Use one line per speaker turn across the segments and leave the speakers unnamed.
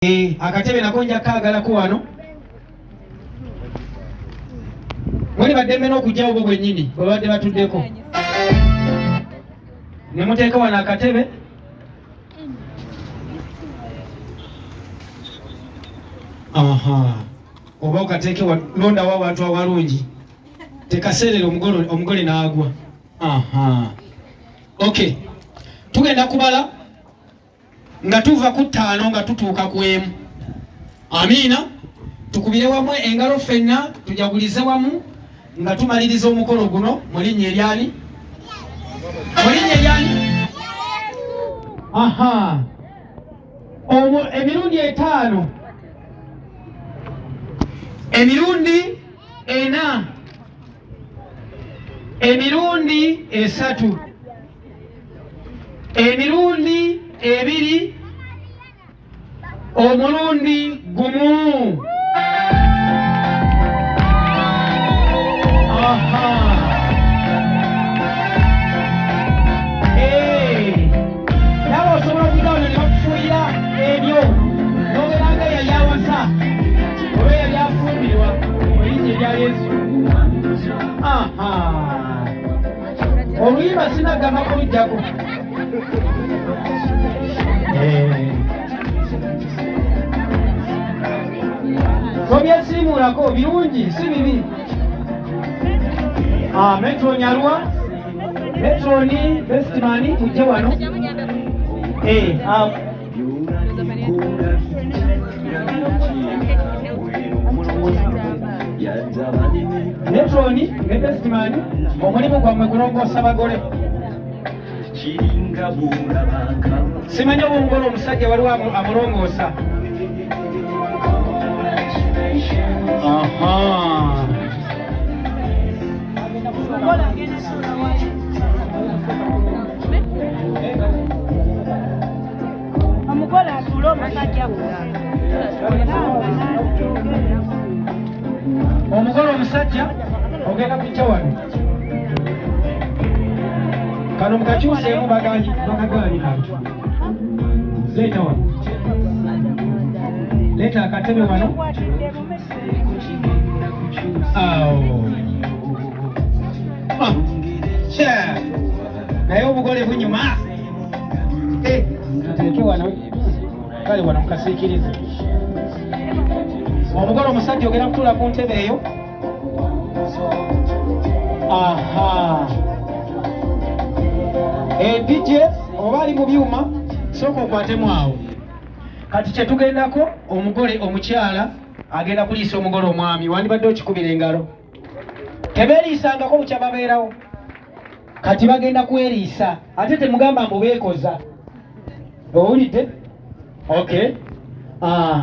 Akatebe nako nja kaagalako wano. Mwali badde mmena okujjawo bo bwennyini bwe badde batuddeko. Ne muteeka wano akatebe. Aha. Oba okateeke londawo abantu abalungi. Tekaseerera omugole n'agwa. Aha. Okay. Tugenda kubala nga tuva ku 5 nga tutuuka ku 1. Amiina. Tukubire wamu engalo ffenna tujagulize wamu nga tumaliriza omukolo guno mu linnya eryani? Mu linnya eryani? Aha. Emirundi 5. Emirundi 4. Emirundi 3. Emirundi 2. Omulundi gumu. Aha. Nawe osobola okugaana ne bakufuuyira ebyo n'obeeranga yali awasa oba yali afumbirwa mu linnya erya Yesu. Aha. Oluyimba sinagamba kulujjako. Tobyesiimulako birungi si bibi. Metroni Arua, Metroni Bestmani tujje wano. Metroni Bestmani omulimu gwammwe kulongoosa bagole. Simanyi obungolo omusajja waliwo amulongoosa. Aha.
Omukola atulo omusajja
omugolo omusajja ogenda kujja wano. Kano mukakyuseemu bagaanira. Leeta wano. Leeta akatebe wano. Naye obugole bunyuma. Tuteeke wano. Kale wano mukasiikirize. Omugole omusajja ogenda kutuula ku ntebe eyo. Aha. DJ oba ali mu byuma sooka okwatemu awo. Kati kye tugendako omugole omukyala agenda kuliisa omugole omwami. Wandibadde okikubira engalo. Tebeeriisangako bukya babeerawo. Kati bagenda kweriisa ate temugamba mbu beekoza. Owulidde? Okay.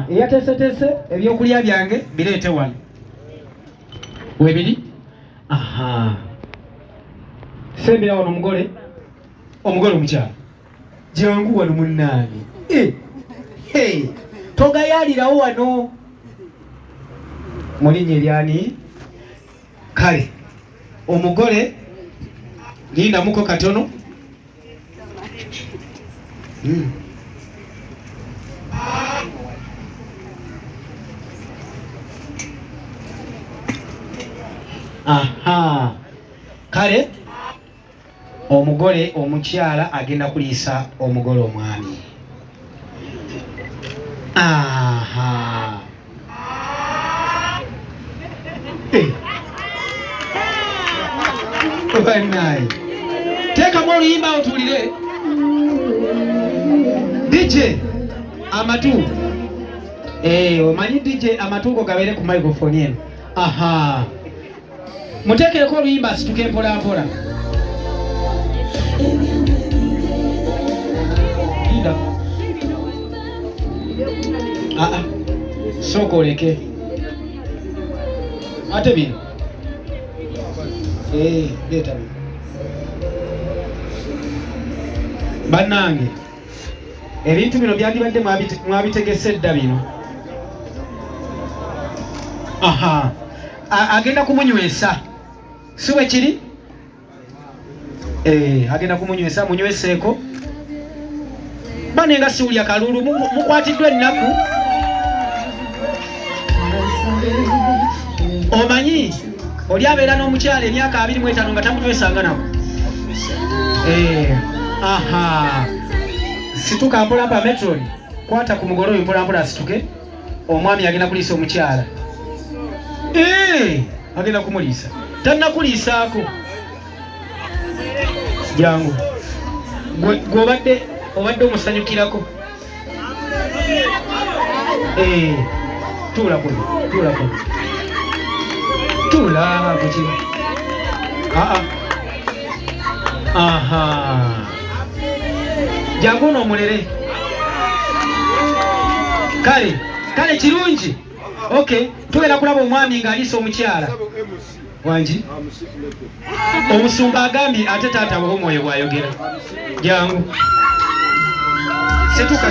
Eyateeseteese ebyokulya byange bireete wano. Webiri? Aha. Sembera wano omugole omukyala. Jangu wano munnaani. Togayaalirawo wano. Mu linnya eryani? Kale omugole lindamuko katono. Aha. Kale omugole omukyala agenda kuliisa omugole omwami. Aha. Banayi. Teekamu oluyimba otulire. DJ amatu. Omanyi DJ amatu go gabeere ku microphone eno. Aha. Muteekeeko oluyimba asituke mpola mpola. Sooka oleke. Ate bino. Leeta bino. Bannange. Ebintu bino byandibadde mwabitegese dda bino. Aha. Agenda kumunywesa. Si bwe kiri? Agenda kumunywesa munyweseeko. Banenga siwulya kalulu mukwatiddwa ennaku. Omanyi oli abeera n'omukyala emyaka 25 nga tamutwesanga nako. Aha. Situka mpola pa metron. Kwata ku mugoro oyo mpola mpola asituke. Omwami agenda kuliisa omukyala. Agenda kumuliisa. Tannakuliisaako. Jangu. Gwe obadde omusanyukirako. Tuula kuno. Tuula kuki. Aha. Jangu no mulere. Kale kirungi. Okay, tugenda kulaba omwami ng'aliisa omukyala. Wangi? Omusumba agambye ate taata omwoyo bw'ayogera. Jangu. Situka.